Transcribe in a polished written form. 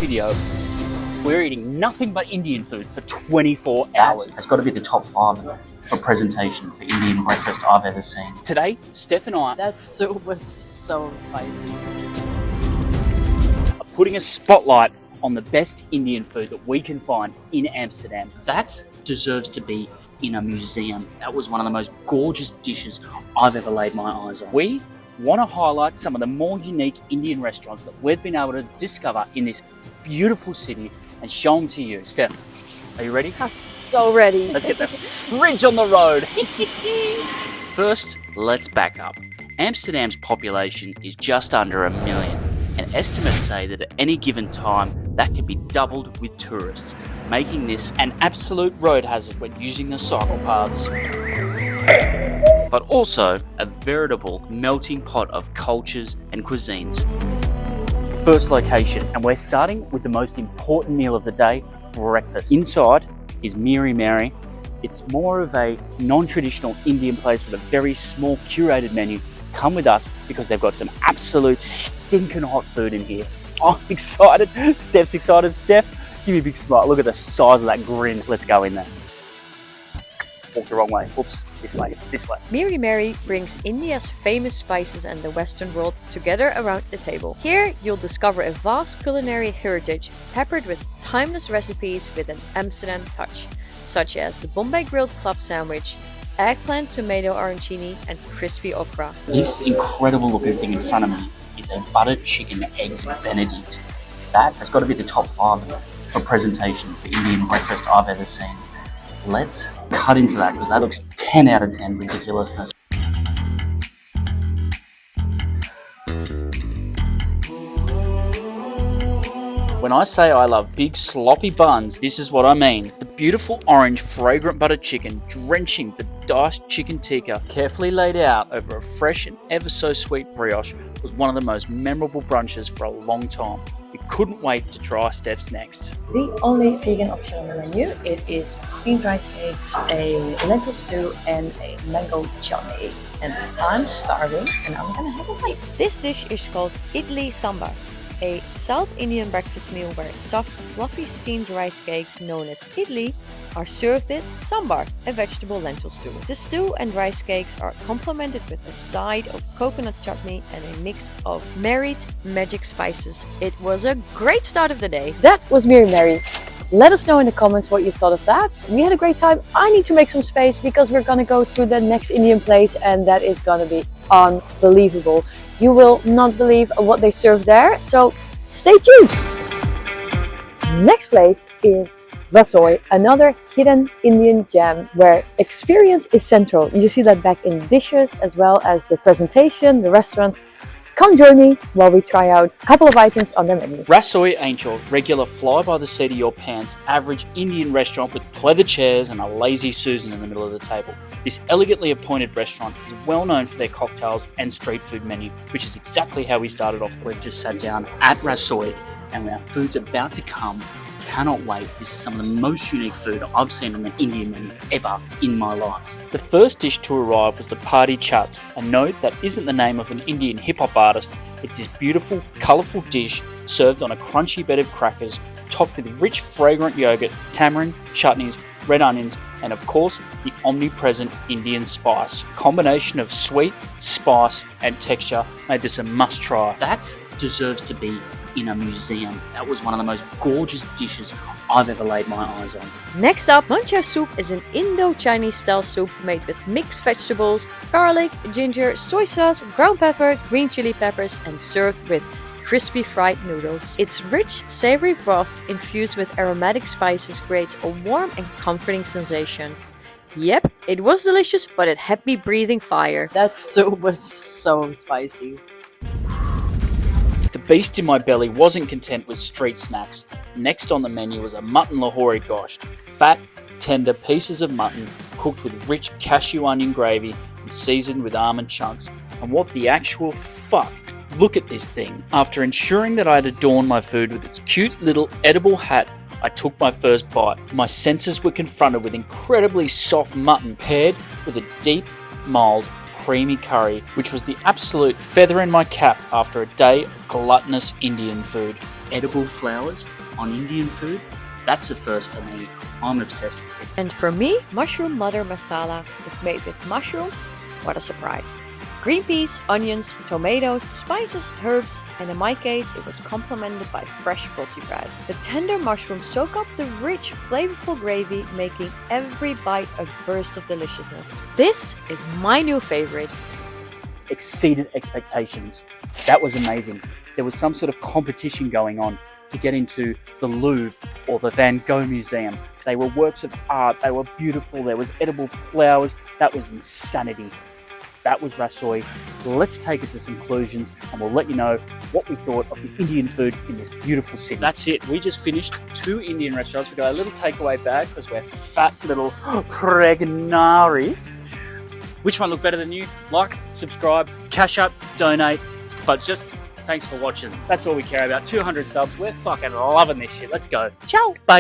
video, we're eating nothing but Indian food for 24 hours. It's got to be the top 5 for presentation for Indian breakfast I've ever seen. Today, Steph and I That soup was so spicy. are putting a spotlight on the best Indian food that we can find in Amsterdam. That deserves to be in a museum. That was one of the most gorgeous dishes I've ever laid my eyes on. We want to highlight some of the more unique Indian restaurants that we've been able to discover in this beautiful city and show them to you. Steph, are you ready? I'm so ready. Let's get the fridge on the road. First, let's back up. Amsterdam's population is just under 1 million, and estimates say that at any given time, that could be doubled with tourists, making this an absolute road hazard when using the cycle paths. But also a veritable melting pot of cultures and cuisines. First location, and we're starting with the most important meal of the day, breakfast. Inside is MIRI. It's more of a non-traditional Indian place with a very small curated menu. Come with us because they've got some absolute stinking hot food in here. I'm excited. Steph's excited. Steph, give me a big smile. Look at the size of that grin. Let's go in there. Walk the wrong way. Whoops. This way. It's this way. Miry brings India's famous spices and the Western world together around the table. Here, you'll discover a vast culinary heritage peppered with timeless recipes with an Amsterdam touch, such as the Bombay grilled club sandwich, eggplant tomato arancini, and crispy okra. This incredible looking thing in front of me is a buttered chicken eggs Benedict. That has got to be the top 5 for presentation for Indian breakfast I've ever seen. Let's cut into that because that looks 10 out of 10 ridiculousness. When I say I love big sloppy buns, this is what I mean. The beautiful orange fragrant buttered chicken drenching the diced chicken tikka, carefully laid out over a fresh and ever so sweet brioche, was one of the most memorable brunches for a long time. We couldn't wait to try Steph's next. The only vegan option on the menu, it is steamed rice cakes, a lentil stew, and a mango chutney. And I'm starving, and I'm gonna have a bite. This dish is called idli sambar, a South Indian breakfast meal where soft, fluffy steamed rice cakes known as idli are served with sambar, a vegetable lentil stew. The stew and rice cakes are complemented with a side of coconut chutney and a mix of Miry's magic spices. It was a great start of the day. That was Miry. Let us know in the comments what you thought of that. We had a great time. I need to make some space because we're gonna go to the next Indian place and that is gonna be unbelievable. You will not believe what they serve there, so stay tuned. Next place is RASOI, another hidden Indian gem where experience is central. You see that back in dishes as well as the presentation, the restaurant. Come join me while we try out a couple of items on their menu. RASOI ain't your regular fly by the seat of your pants average Indian restaurant with pleather chairs and a lazy Susan in the middle of the table. This elegantly appointed restaurant is well known for their cocktails and street food menu, which is exactly how we started off. We've just sat down at RASOI and our food's about to come. Cannot wait. This is some of the most unique food I've seen on an Indian menu ever in my life. The first dish to arrive was the Party Chaat, a note that isn't the name of an Indian hip-hop artist. It's this beautiful, colourful dish served on a crunchy bed of crackers, topped with rich, fragrant yogurt, tamarind, chutneys, red onions, and of course, the omnipresent Indian spice. Combination of sweet, spice, and texture made this a must-try. That deserves to be in a museum. That was one of the most gorgeous dishes I've ever laid my eyes on. Next up, mancha soup is an Indo-Chinese style soup made with mixed vegetables, garlic, ginger, soy sauce, ground pepper, green chili peppers, and served with crispy fried noodles. Its rich, savory broth infused with aromatic spices creates a warm and comforting sensation. Yep, it was delicious, but it had me breathing fire. That soup was so spicy. The beast in my belly wasn't content with street snacks. Next on the menu was a mutton Lahori gosht. Fat, tender pieces of mutton cooked with rich cashew onion gravy and seasoned with almond chunks. And what the actual fuck? Look at this thing. After ensuring that I'd adorned my food with its cute little edible hat, I took my first bite. My senses were confronted with incredibly soft mutton paired with a deep, mild, creamy curry, which was the absolute feather in my cap after a day of gluttonous Indian food. edible flowers on Indian food, that's a first for me. I'm obsessed with this. And for me, mushroom mother masala is made with mushrooms. What a surprise. Green peas, onions, tomatoes, spices, herbs, and in my case, it was complemented by fresh roti bread. The tender mushrooms soak up the rich, flavorful gravy, making every bite a burst of deliciousness. This is my new favorite. Exceeded expectations. That was amazing. There was some sort of competition going on to get into the Louvre or the Van Gogh Museum. They were works of art. They were beautiful. There was edible flowers. That was insanity. That was RASOI. Let's take it to some conclusions and we'll let you know what we thought of the Indian food in this beautiful city. That's it. We just finished 2 Indian restaurants. We got a little takeaway bag because we're fat little pregnaris. Which one looked better than you? Like, subscribe, cash up, donate. But just thanks for watching. That's all we care about. 200 subs. We're fucking loving this shit. Let's go. Ciao. Bye.